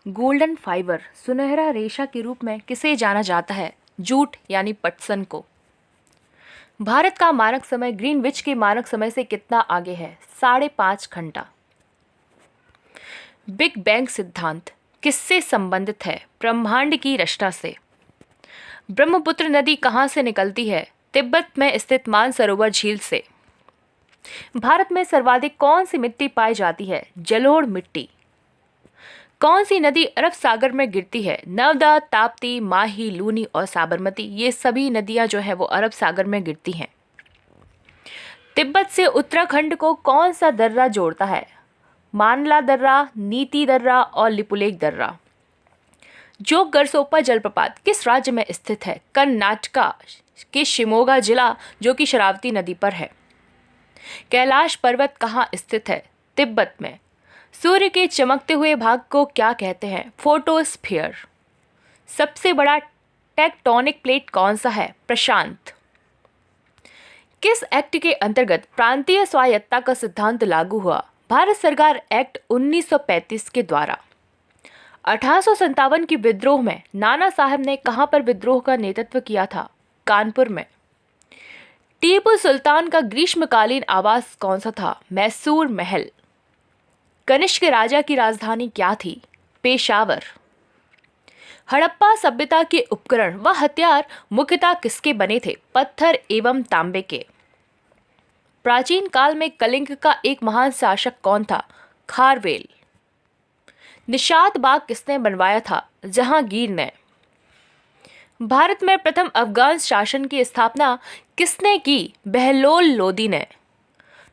Golden fibre सुनहरा रेशा के रूप में किसे जाना जाता है? जूट यानी पटसन को। भारत का मानक समय ग्रीनविच के मानक समय से कितना आगे है? 5.5 घंटा। बिग बैंग सिद्धांत किससे संबंधित है? ब्रह्मांड की रचना से। ब्रह्मपुत्र नदी कहाँ से निकलती है? तिब्बत में स्थित मानसरोवर झील से। भारत में सर्वाधिक कौन सी मिट्टी पाई जाती है? जलोढ़ मिट्टी। कौन सी नदी अरब सागर में गिरती है? नर्मदा, ताप्ती, माही, लूनी और साबरमती। ये सभी नदियां जो है वो अरब सागर में गिरती हैं। तिब्बत से उत्तराखंड को कौन सा दर्रा जोड़ता है? मानला दर्रा, नीति दर्रा और लिपुलेख दर्रा। जोग गरसोपा जलप्रपात किस राज्य में स्थित है? कर्नाटका के शिमोगा जिला, जो कि शरावती नदी पर है। कैलाश पर्वत कहाँ स्थित है? तिब्बत में। सूर्य के चमकते हुए भाग को क्या कहते हैं? फोटोस्फीयर। सबसे बड़ा टेक्टोनिक प्लेट कौन सा है? प्रशांत। किस एक्ट के अंतर्गत प्रांतीय स्वायत्तता का सिद्धांत लागू हुआ? भारत सरकार एक्ट 1935 के द्वारा। 1857 की विद्रोह में नाना साहब ने कहां पर विद्रोह का नेतृत्व किया था? कानपुर में। टीपू सुल्तान का ग्रीष्मकालीन आवास कौन सा था? मैसूर महल। कनिष्क राजा की राजधानी क्या थी? पेशावर। हड़प्पा सभ्यता के उपकरण व हथियार मुख्यतः किसके बने थे? पत्थर एवं तांबे के। प्राचीन काल में कलिंग का एक महान शासक कौन था? खारवेल। निषाद बाग किसने बनवाया था? जहांगीर ने। भारत में प्रथम अफगान शासन की स्थापना किसने की? बहलोल लोदी ने।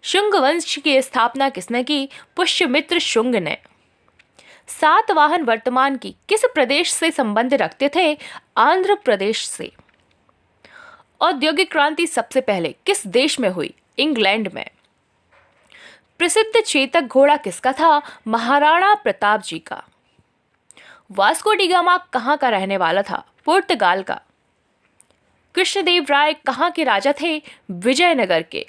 शुंग वंश की स्थापना किसने की? पुष्यमित्र शुंग ने। सातवाहन वर्तमान की किस प्रदेश से संबंध रखते थे? आंध्र प्रदेश से। औद्योगिक क्रांति सबसे पहले किस देश में हुई? इंग्लैंड में। प्रसिद्ध चेतक घोड़ा किसका था? महाराणा प्रताप जी का। वास्को डी गामा कहाँ का रहने वाला था? पुर्तगाल का। कृष्णदेव राय कहाँ के राजा थे? विजयनगर के।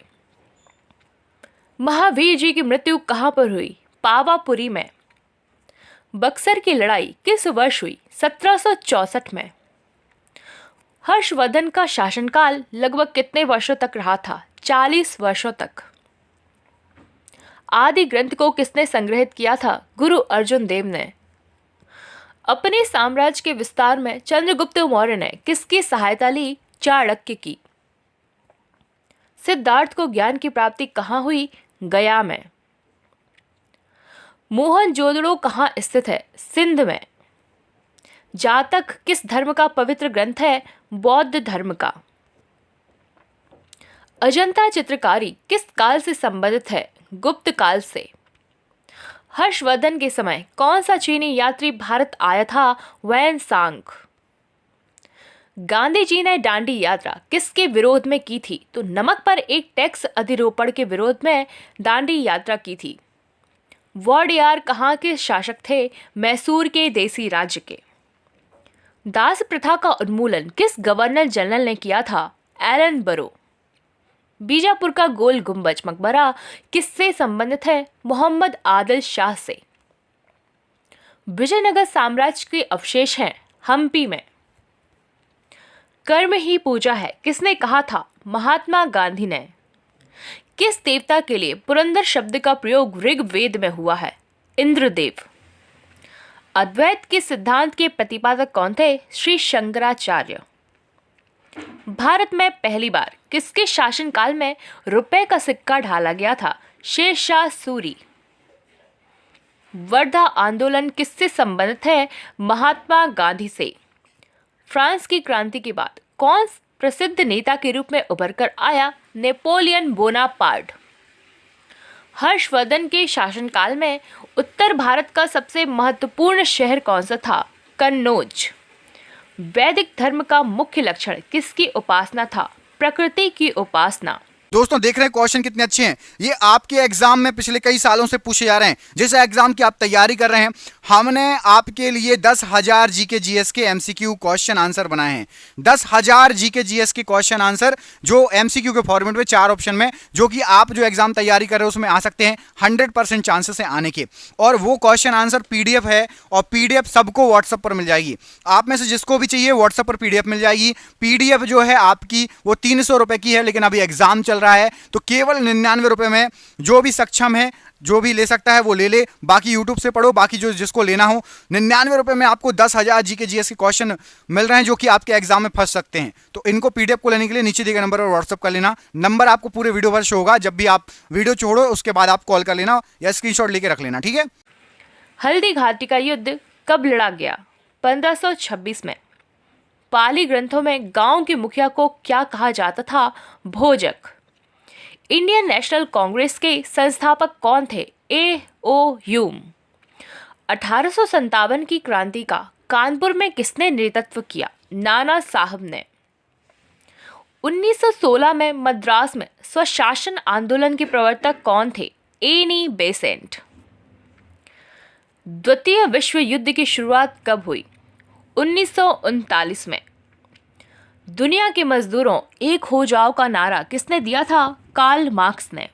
महावीर जी की मृत्यु कहां पर हुई? पावापुरी में। बक्सर की लड़ाई किस वर्ष हुई? 1764 में। हर्षवर्धन का शासनकाल लगभग कितने वर्षों तक रहा था? 40 वर्षों तक। आदि ग्रंथ को किसने संग्रहित किया था? गुरु अर्जुन देव ने। अपने साम्राज्य के विस्तार में चंद्रगुप्त मौर्य ने किसकी सहायता ली? चाणक्य की। सिद्धार्थ को ज्ञान की प्राप्ति कहाँ हुई? गया में। मोहनजोदड़ो कहाँ स्थित है? सिंध में। जातक किस धर्म का पवित्र ग्रंथ है? बौद्ध धर्म का। अजंता चित्रकारी किस काल से संबंधित है? गुप्त काल से। हर्षवर्धन के समय कौन सा चीनी यात्री भारत आया था? वैन सांग। गांधी जी ने दांडी यात्रा किसके विरोध में की थी? तो नमक पर एक टैक्स अधिरोपण के विरोध में दांडी यात्रा की थी। वॉडियार कहाँ के शासक थे? मैसूर के देसी राज्य के। दास प्रथा का उन्मूलन किस गवर्नर जनरल ने किया था? एलन बरो। बीजापुर का गोल गुंबज मकबरा किससे संबंधित है? मोहम्मद आदिल शाह से। विजयनगर साम्राज्य के अवशेष हैं हम्पी में। कर्म ही पूजा है किसने कहा था? महात्मा गांधी ने। किस देवता के लिए पुरंदर शब्द का प्रयोग ऋग्वेद में हुआ है? इंद्रदेव। अद्वैत के सिद्धांत के प्रतिपादक कौन थे? श्री शंकराचार्य। भारत में पहली बार किसके शासनकाल में रुपए का सिक्का ढाला गया था? शेरशाह सूरी। वर्धा आंदोलन किससे संबंधित है? महात्मा गांधी से। फ्रांस की क्रांति के बाद कौन प्रसिद्ध नेता के रूप में उभर कर आया? Napoleon Bonaparte. हर्षवर्धन के शासनकाल में उत्तर भारत का सबसे महत्वपूर्ण शहर कौन सा था? कन्नौज। वैदिक धर्म का मुख्य लक्षण किसकी उपासना था? प्रकृति की उपासना। दोस्तों देख रहे हैं क्वेश्चन कितने अच्छे हैं। ये आपके एग्जाम में पिछले कई सालों से पूछे जा रहे हैं। जिस एग्जाम की आप तैयारी कर रहे हैं हमने आपके लिए 10,000 जीके जीएस के एमसीक्यू क्वेश्चन आंसर बनाए हैं। 10,000 जीके जीएस के क्वेश्चन आंसर जो एमसीक्यू के फॉर्मेट में 4 ऑप्शन में, जो कि आप जो एग्जाम तैयारी कर रहे हो उसमें आ सकते हैं, 100% चांसेस है आने के। और वो क्वेश्चन आंसर पीडीएफ है, और पीडीएफ सबको व्हाट्सएप पर मिल जाएगी। आप में से जिसको भी चाहिए व्हाट्सएप पर पीडीएफ मिल जाएगी। पीडीएफ जो है आपकी वो 300 रुपए की है, लेकिन अभी एग्जाम चल रहा है तो केवल 99 रुपए में जो भी सक्षम है, जो भी ले सकता है वो ले ले, बाकी यूट्यूब से पढ़ो, बाकी जो जिसको लेना हो 99 रुपए में आपको 10,000 जीके जीएस के क्वेश्चन मिल रहे हैं जो कि आपके एग्जाम में फंस सकते हैं। तो इनको पीडीएफ को लेने के लिए नीचे दिए गए नंबर पर व्हाट्सएप कर लेना। नंबर आपको पूरे वीडियो पर शो होगा, जब भी आप वीडियो छोड़ो उसके बाद आप कॉल कर लेना या स्क्रीनशॉट लेके रख लेना, ठीक है। हल्दी घाटी का युद्ध कब लड़ा गया? 1526 में। पाली ग्रंथों में गांव के मुखिया को क्या कहा जाता था? भोजक। इंडियन नेशनल कांग्रेस के संस्थापक कौन थे? ए ओ ह्यूम। 1857 की क्रांति का कानपुर में किसने नेतृत्व किया? नाना साहब ने। 1916 में मद्रास में स्वशासन आंदोलन के प्रवर्तक कौन थे? Annie Besant. द्वितीय विश्व युद्ध की शुरुआत कब हुई? 1939 में। दुनिया के मजदूरों एक हो जाओ का नारा किसने दिया था? कार्ल मार्क्स ने।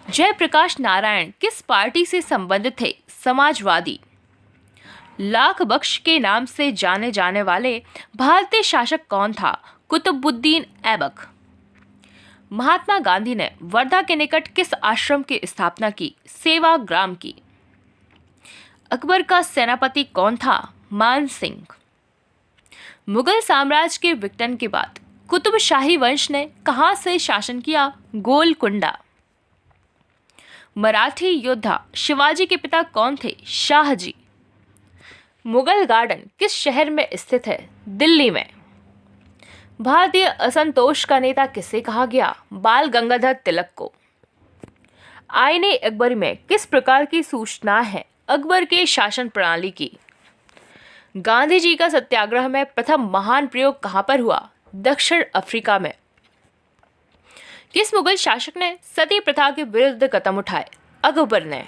जयप्रकाश नारायण किस पार्टी से संबंधित थे? समाजवादी। लाख बख्श के नाम से जाने जाने वाले भारतीय शासक कौन था? कुतुबुद्दीन ऐबक। महात्मा गांधी ने वर्धा के निकट किस आश्रम की स्थापना की? सेवाग्राम की। अकबर का सेनापति कौन था? मान सिंह। मुगल साम्राज्य के विघटन के बाद कुतुब शाही वंश ने कहां से शासन किया? गोलकुंडा। मराठी योद्धा शिवाजी के पिता कौन थे? शाहजी। मुगल गार्डन किस शहर में स्थित है? दिल्ली में। भारतीय असंतोष का नेता किसे कहा गया? बाल गंगाधर तिलक को। आईने अकबरी में किस प्रकार की सूचना है अकबर के शासन प्रणाली की? गांधी जी का सत्याग्रह में प्रथम महान प्रयोग कहां पर हुआ? दक्षिण अफ्रीका में। किस मुगल शासक ने सती प्रथा के विरुद्ध कदम उठाए? अकबर ने।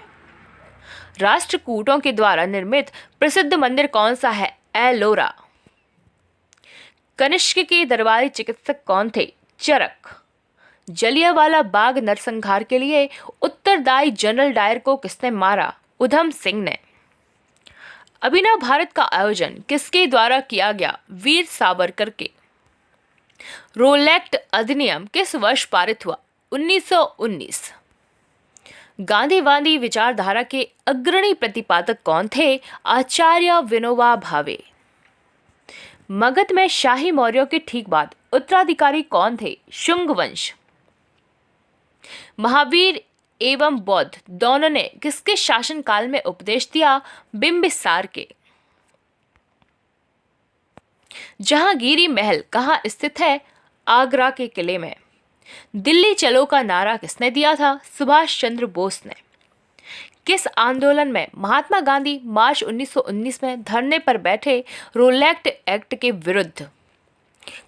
राष्ट्रकूटों के द्वारा निर्मित प्रसिद्ध मंदिर कौन सा है? एलोरा। कनिष्क के दरबारी चिकित्सक कौन थे? चरक। जलियांवाला बाग नरसंहार के लिए उत्तरदायी जनरल डायर को किसने मारा? उधम सिंह ने। अभिनव भारत का आयोजन किसके द्वारा किया गया? वीर सावरकर के। रोलैक्ट अधिनियम किस वर्ष पारित हुआ? 1919। गांधीवादी विचारधारा के अग्रणी प्रतिपादक कौन थे? आचार्य विनोबा भावे। मगध में शाही मौर्यों के ठीक बाद उत्तराधिकारी कौन थे? शुंग वंश। महावीर एवं बौद्ध दोनों ने किसके शासनकाल में उपदेश दिया? बिंबिसार के। जहांगीरी महल कहाँ स्थित है? आगरा के किले में। दिल्ली चलो का नारा किसने दिया था? सुभाष चंद्र बोस ने। किस आंदोलन में महात्मा गांधी मार्च 1919 में धरने पर बैठे रोलैक्ट एक्ट के विरुद्ध?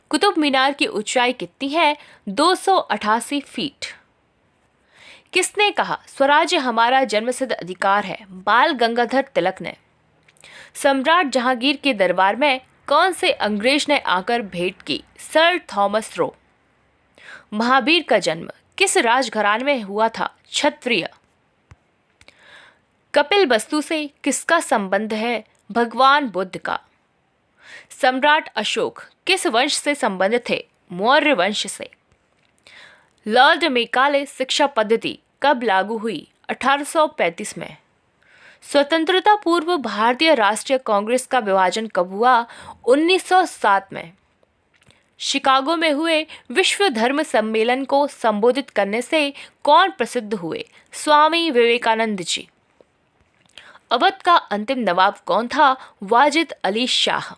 कुतुब मीनार की ऊंचाई कितनी है? 288 फीट। किसने कहा स्वराज्य हमारा जन्मसिद्ध अधिकार है? बाल गंगाधर तिलक ने। सम्राट जहांगीर के दरबार में कौन से अंग्रेज ने आकर भेंट की? Sir Thomas Roe. महावीर का जन्म किस राजघराने में हुआ था? क्षत्रिय। कपिल वस्तु से किसका संबंध है? भगवान बुद्ध का। सम्राट अशोक किस वंश से संबंधित थे? मौर्य वंश से। लॉर्ड मेकाले शिक्षा पद्धति कब लागू हुई? 1835 में। स्वतंत्रता पूर्व भारतीय राष्ट्रीय कांग्रेस का विभाजन कब हुआ? 1907 में। शिकागो में हुए विश्व धर्म सम्मेलन को संबोधित करने से कौन प्रसिद्ध हुए? स्वामी विवेकानंद जी। अवध का अंतिम नवाब कौन था? वाजिद अली शाह।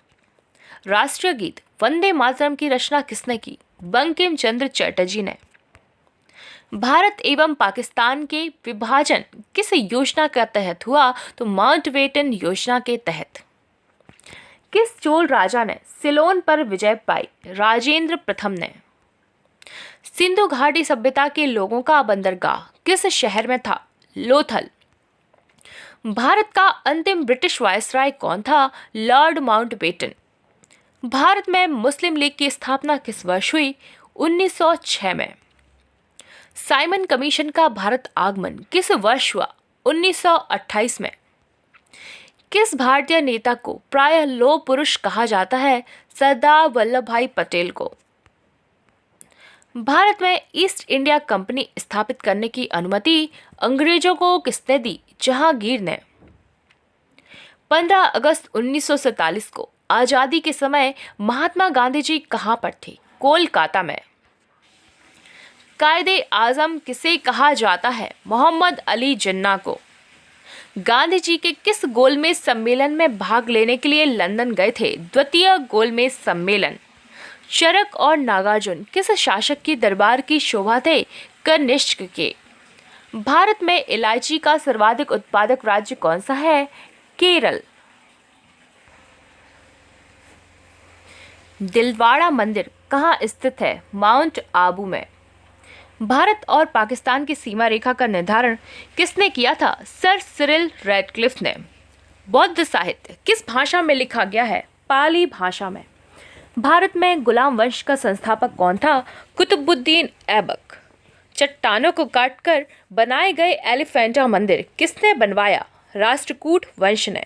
राष्ट्रीय गीत वंदे मातरम की रचना किसने की? बंकिम चंद्र चटर्जी ने। भारत एवं पाकिस्तान के विभाजन किस योजना के तहत हुआ? तो माउंटबेटन योजना के तहत। किस चोल राजा ने सिलोन पर विजय पाई? राजेंद्र प्रथम ने। सिंधु घाटी सभ्यता के लोगों का बंदरगाह किस शहर में था? लोथल। भारत का अंतिम ब्रिटिश वायसराय कौन था? Lord Mountbatten. भारत में मुस्लिम लीग की स्थापना किस वर्ष हुई? 1906 में। साइमन कमीशन का भारत आगमन किस वर्ष हुआ? 1928 में। किस भारतीय नेता को प्रायः लौह पुरुष कहा जाता है? सरदार वल्लभ भाई पटेल को। भारत में ईस्ट इंडिया कंपनी स्थापित करने की अनुमति अंग्रेजों को किसने दी? जहांगीर ने। 15 अगस्त 1947 को आजादी के समय महात्मा गांधी जी कहां पर थे? कोलकाता में। कायदे आजम किसे कहा जाता है? मोहम्मद अली जिन्ना को। गांधी जी के किस गोलमेज सम्मेलन में भाग लेने के लिए लंदन गए थे? द्वितीय गोलमेज सम्मेलन। चरक और नागार्जुन किस शासक की दरबार की शोभा थे? कनिष्क के। भारत में इलायची का सर्वाधिक उत्पादक राज्य कौन सा है? केरल। दिलवाड़ा मंदिर कहाँ स्थित है? माउंट आबू में। भारत और पाकिस्तान की सीमा रेखा का निर्धारण किसने किया था? सर सिरिल रैडक्लिफ ने। बौद्ध साहित्य किस भाषा में लिखा गया है? पाली भाषा में। भारत में गुलाम वंश का संस्थापक कौन था? कुतुबुद्दीन ऐबक। चट्टानों को काटकर बनाए गए एलिफेंटा मंदिर किसने बनवाया? राष्ट्रकूट वंश ने।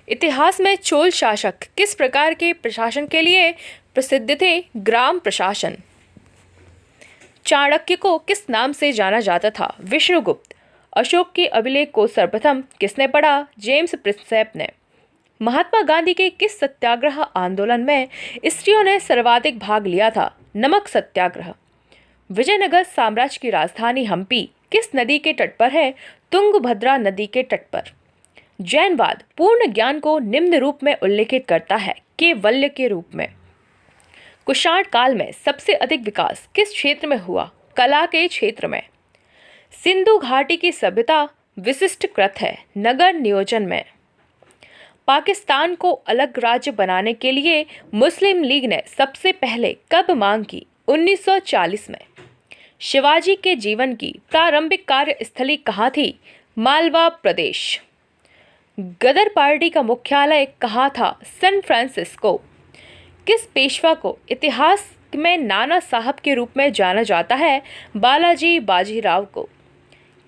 इतिहास में चोल शासक किस प्रकार के प्रशासन के लिए प्रसिद्ध थे? ग्राम प्रशासन। चाणक्य को किस नाम से जाना जाता था? विष्णुगुप्त। अशोक के अभिलेख को सर्वप्रथम किसने पढ़ा? जेम्स प्रिंसेप ने। महात्मा गांधी के किस सत्याग्रह आंदोलन में स्त्रियों ने सर्वाधिक भाग लिया था? नमक सत्याग्रह। विजयनगर साम्राज्य की राजधानी हम्पी किस नदी के तट पर है? तुंगभद्रा नदी के तट पर। जैनवाद पूर्ण ज्ञान को निम्न रूप में उल्लेखित करता है, केवल्य के रूप में। कुषाण काल में सबसे अधिक विकास किस क्षेत्र में हुआ? कला के क्षेत्र में। सिंधु घाटी की सभ्यता विशिष्टकृत है, नगर नियोजन में। पाकिस्तान को अलग राज्य बनाने के लिए मुस्लिम लीग ने सबसे पहले कब मांग की? 1940 में। शिवाजी के जीवन की प्रारंभिक कार्यस्थली कहाँ थी? मालवा प्रदेश। गदर पार्टी का मुख्यालय कहाँ था? San Francisco. किस पेशवा को इतिहास में नाना साहब के रूप में जाना जाता है? बालाजी बाजीराव को।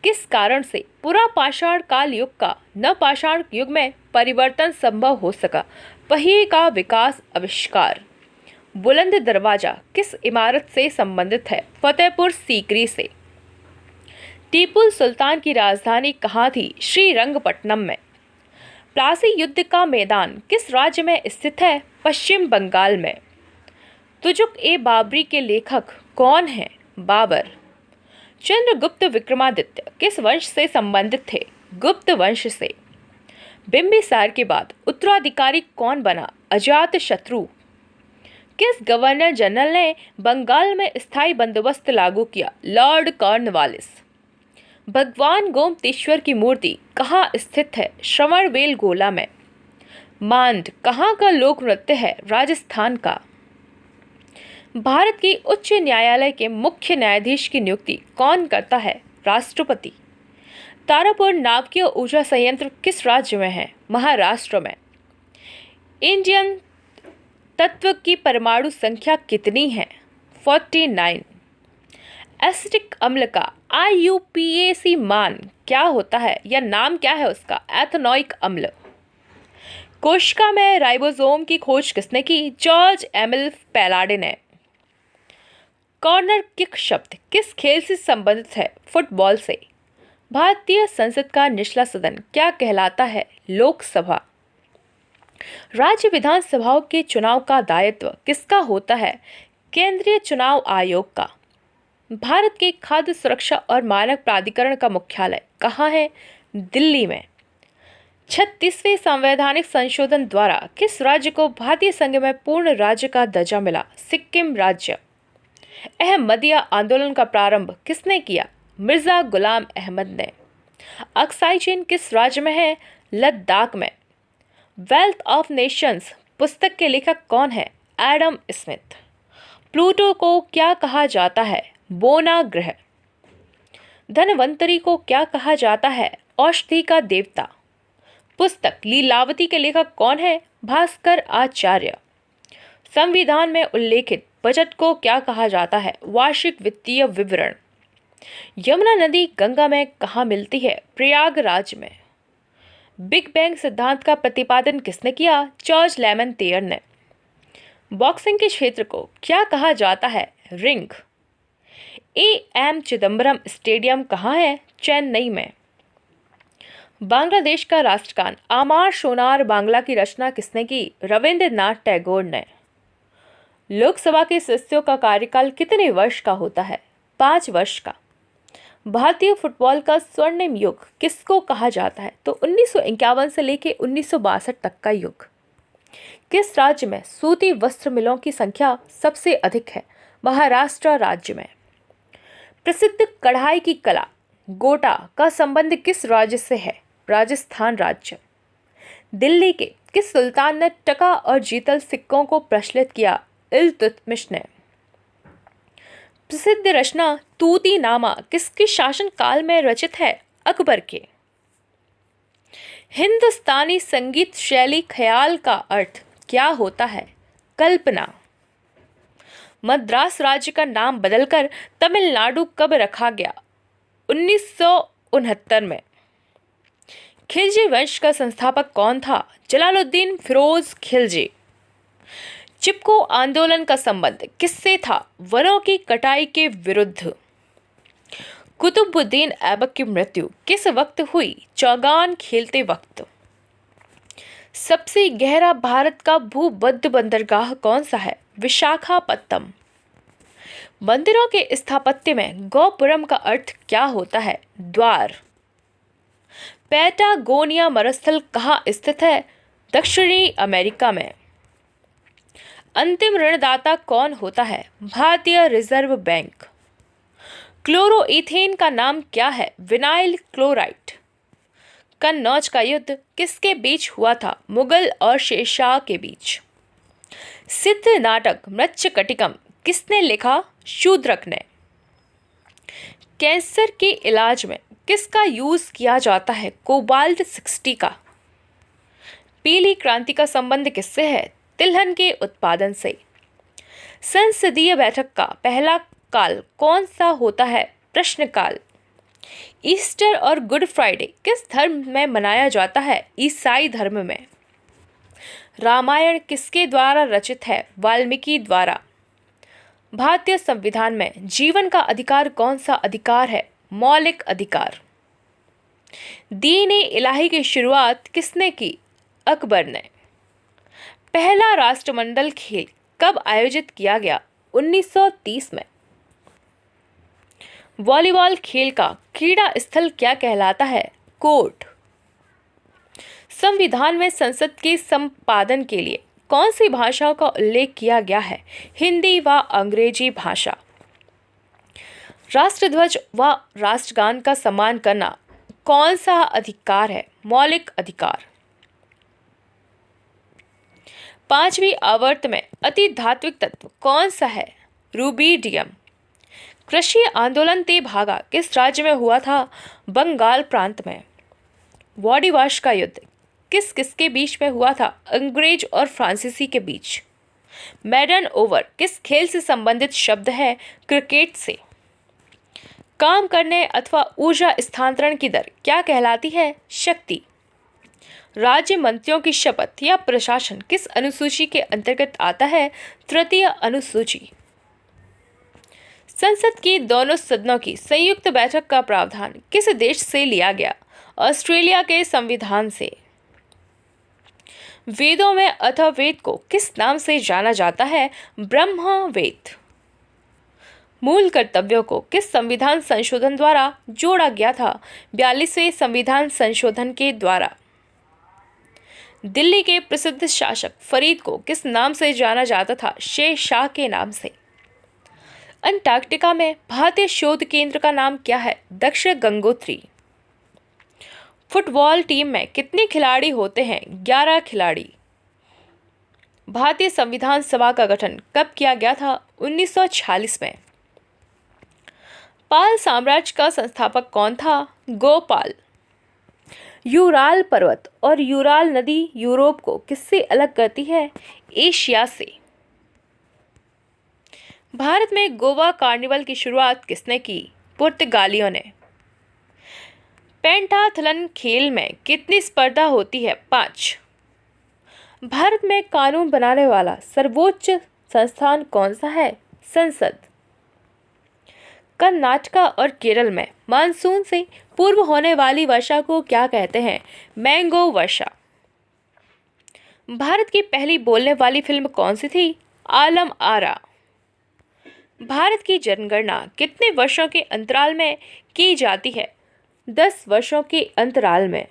किस कारण से पूरा पाषाण काल युग का नवपाषाण युग में परिवर्तन संभव हो सका? पहिए का विकास आविष्कार। बुलंद दरवाजा किस इमारत से संबंधित है? फतेहपुर सीकरी से। टीपू सुल्तान की राजधानी कहाँ थी? श्रीरंगपट्टनम में। प्लासी युद्ध का मैदान किस राज्य में स्थित है? पश्चिम बंगाल में। तुजुक ए बाबरी के लेखक कौन हैं? बाबर। चंद्रगुप्त विक्रमादित्य किस वंश से संबंधित थे? गुप्त वंश से। बिंबिसार के बाद उत्तराधिकारी कौन बना? अजातशत्रु। किस गवर्नर जनरल ने बंगाल में स्थायी बंदोबस्त लागू किया? Lord Cornwallis. भगवान गोमतेश्वर की मूर्ति कहाँ स्थित है? श्रवणबेलगोला में। मांड कहाँ का लोक नृत्य है? राजस्थान का। भारत की उच्च न्यायालय के मुख्य न्यायाधीश की नियुक्ति कौन करता है? राष्ट्रपति। तारापुर नाभिकीय ऊर्जा संयंत्र किस राज्य में है? महाराष्ट्र में। इंडियन तत्व की परमाणु संख्या कितनी है? 49। एसिटिक अम्ल का IUPAC मान क्या होता है या नाम क्या है उसका? एथेनोइक अम्ल। कोशिका में राइबोसोम की खोज किसने की? जॉर्ज एमिल पैलाडे ने। कॉर्नर किक शब्द किस खेल से संबंधित है? फुटबॉल से। भारतीय संसद का निचला सदन क्या कहलाता है? लोकसभा। राज्य विधानसभाओं के चुनाव का दायित्व किसका होता है? केंद्रीय चुनाव आयोग का। भारत के खाद्य सुरक्षा और मानक प्राधिकरण का मुख्यालय कहाँ है? दिल्ली में। 36वें संवैधानिक संशोधन द्वारा किस राज्य को भारतीय संघ में पूर्ण राज्य का दर्जा मिला? सिक्किम राज्य। अहमदिया आंदोलन का प्रारंभ किसने किया? मिर्जा गुलाम अहमद ने। अक्साई चीन किस राज्य में है? लद्दाख में। वेल्थ ऑफ नेशंस पुस्तक के लेखक कौन है? Adam Smith. प्लूटो को क्या कहा जाता है? बोना ग्रह। धनवंतरी को क्या कहा जाता है? औषधि का देवता। पुस्तक लीलावती के लेखक कौन है? भास्कर आचार्य। संविधान में उल्लेखित बजट को क्या कहा जाता है? वार्षिक वित्तीय विवरण। यमुना नदी गंगा में कहाँ मिलती है? प्रयागराज में। बिग बैंग सिद्धांत का प्रतिपादन किसने किया? जॉर्ज लेमैन्तेयर ने। बॉक्सिंग के क्षेत्र को क्या कहा जाता है? रिंग। एम चिदम्बरम स्टेडियम कहाँ है? चेन्नई में। बांग्लादेश का राष्ट्रगान आमार सोनार बांग्ला की रचना किसने की? रविंद्रनाथ टैगोर ने। लोकसभा के सदस्यों का कार्यकाल कितने वर्ष का होता है? 5 वर्ष का। भारतीय फुटबॉल का स्वर्णिम युग किसको कहा जाता है? तो 1951 से लेकर 1962 तक का युग। किस राज्य में सूती वस्त्र मिलों की संख्या सबसे अधिक है? महाराष्ट्र राज्य में। प्रसिद्ध कढ़ाई की कला गोटा का संबंध किस राज्य से है? राजस्थान राज्य। दिल्ली के किस सुल्तान ने टका और जीतल सिक्कों को प्रचलित किया? इल्तुतमिश ने। प्रसिद्ध रचना तूतीनामा किसके शासन काल में रचित है? अकबर के। हिंदुस्तानी संगीत शैली ख्याल का अर्थ क्या होता है? कल्पना। मद्रास राज्य का नाम बदलकर तमिलनाडु कब रखा गया? 1969 में। खिलजी वंश का संस्थापक कौन था? जलालुद्दीन फिरोज खिलजी। चिपको आंदोलन का संबंध किससे था? वनों की कटाई के विरुद्ध। कुतुबुद्दीन ऐबक की मृत्यु किस वक्त हुई? चौगान खेलते वक्त। सबसे गहरा भारत का भूबद्ध बंदरगाह कौन सा है? विशाखापत्तनम। मंदिरों के स्थापत्य में गोपुरम का अर्थ क्या होता है? द्वार। पैटागोनिया मरुस्थल कहाँ स्थित है? दक्षिणी अमेरिका में। अंतिम ऋणदाता कौन होता है? भारतीय रिजर्व बैंक। क्लोरोइथेन का नाम क्या है? Vinyl chloride. कन्नौज का युद्ध किसके बीच हुआ था? मुगल और शेरशाह के बीच। सिद्ध नाटक मृच्छकटिकम किसने लिखा? शूद्रक ने। कैंसर के इलाज में किसका यूज किया जाता है? कोबाल्ट 60 का। पीली क्रांति का संबंध किससे है? तिलहन के उत्पादन से। संसदीय बैठक का पहला काल कौन सा होता है? प्रश्नकाल। ईस्टर और गुड फ्राइडे किस धर्म में मनाया जाता है? ईसाई धर्म में। रामायण किसके द्वारा रचित है? वाल्मीकि द्वारा। भारतीय संविधान में जीवन का अधिकार कौन सा अधिकार है? मौलिक अधिकार। दीन-ए इलाही की शुरुआत किसने की? अकबर ने। पहला राष्ट्रमंडल खेल कब आयोजित किया गया? 1930 में। वॉलीबॉल खेल का क्रीड़ा स्थल क्या कहलाता है? कोर्ट। संविधान में संसद के संपादन के लिए कौन सी भाषाओं का उल्लेख किया गया है? हिंदी व अंग्रेजी भाषा। राष्ट्रध्वज व राष्ट्रगान का सम्मान करना कौन सा अधिकार है? मौलिक अधिकार। 5वीं आवर्त में अति धात्विक तत्व कौन सा है? रूबिडियम। कृषि आंदोलन ते भागा किस राज्य में हुआ था? बंगाल प्रांत में। वॉडीवाश का युद्ध किस किसके बीच में हुआ था? अंग्रेज और फ्रांसीसी के बीच। मैडन ओवर किस खेल से संबंधित शब्द है? क्रिकेट से। काम करने अथवा ऊर्जा स्थानांतरण की दर क्या कहलाती है? शक्ति। राज्य मंत्रियों की शपथ या प्रशासन किस अनुसूची के अंतर्गत आता है? तृतीय अनुसूची। संसद की दोनों सदनों की संयुक्त बैठक का प्रावधान किस देश से लिया गया? ऑस्ट्रेलिया के संविधान से। वेदों में अथर्ववेद को किस नाम से जाना जाता है? ब्रह्मवेद। मूल कर्तव्यों को किस संविधान संशोधन द्वारा जोड़ा गया था? 42वें संविधान संशोधन के द्वारा। दिल्ली के प्रसिद्ध शासक फरीद को किस नाम से जाना जाता था? शेर शाह के नाम से। अंटार्कटिका में भारतीय शोध केंद्र का नाम क्या है? दक्षिण गंगोत्री। फुटबॉल टीम में कितने खिलाड़ी होते हैं? 11 खिलाड़ी। भारतीय संविधान सभा का गठन कब किया गया था? 1946 में। पाल साम्राज्य का संस्थापक कौन था? गोपाल। यूराल पर्वत और यूराल नदी यूरोप को किससे अलग करती है? एशिया से। भारत में गोवा कार्निवल की शुरुआत किसने की? पुर्तगालियों ने। पेंटाथलन खेल में कितनी स्पर्धा होती है? 5। भारत में कानून बनाने वाला सर्वोच्च संस्थान कौन सा है? संसद। कर्नाटक और केरल में मानसून से पूर्व होने वाली वर्षा को क्या कहते हैं? मैंगो वर्षा। भारत की पहली बोलने वाली फिल्म कौन सी थी? आलम आरा। भारत की जनगणना कितने वर्षों के अंतराल में की जाती है? 10 वर्षों के अंतराल में।